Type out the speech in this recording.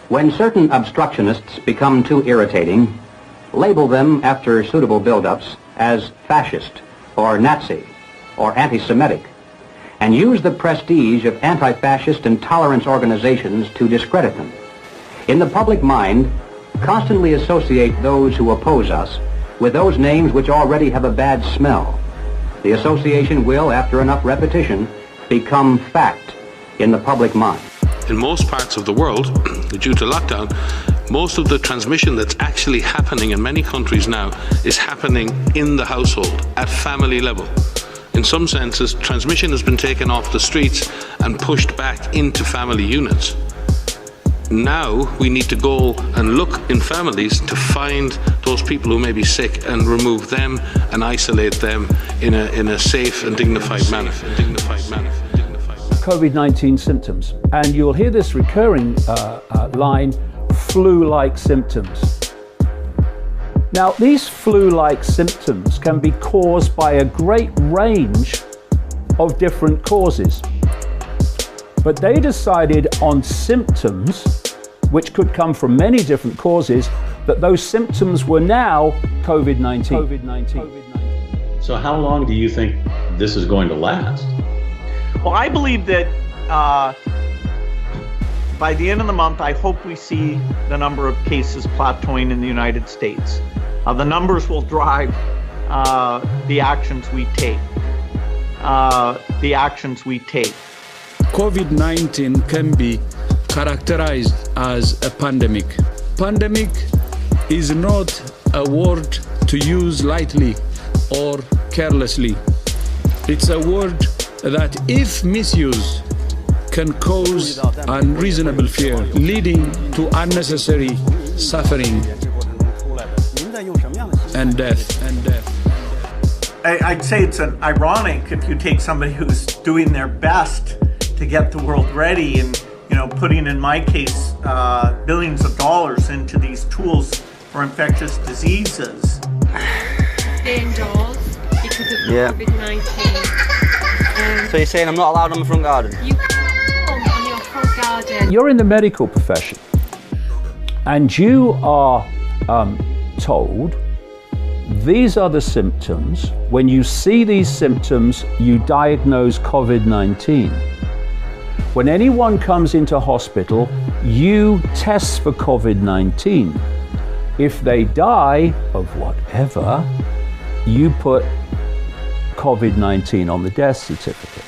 When certain obstructionists become too irritating, label them after suitable build-ups as fascist or Nazi or anti-Semitic, and use the prestige of anti-fascist and tolerance organizations to discredit them. In the public mind, constantly associate those who oppose us with those names which already have a bad smell. The association will, after enough repetition, become fact in the public mind. In most parts of the world, due to lockdown, most of the transmission that's actually happening in many countries now is happening in the household, at family level. In some senses, transmission has been taken off the streets and pushed back into family units. Now we need to go and look in families to find those people who may be sick and remove them and isolate them in a safe and dignified manner. COVID-19 symptoms, and you'll hear this recurring line, flu-like symptoms. Now, these flu-like symptoms can be caused by a great range of different causes. But they decided on symptoms, which could come from many different causes, that those symptoms were now COVID-19. So how long do you think this is going to last? Well, I believe that by the end of the month, I hope we see the number of cases plateauing in the United States. The numbers will drive the actions we take. COVID-19 can be characterized as a pandemic. Pandemic is not a word to use lightly or carelessly. It's a word that, if misused, can cause unreasonable fear, leading to unnecessary suffering and death. I'd say it's ironic if you take somebody who's doing their best to get the world ready and, putting, in my case, billions of dollars into these tools for infectious diseases. Stay indoors because of COVID-19. So you're saying I'm not allowed on my front garden? You can't on your front garden. You're in the medical profession, and you are told these are the symptoms. When you see these symptoms, you diagnose COVID-19. When anyone comes into hospital, you test for COVID-19. If they die of whatever, you put COVID-19 on the death certificate.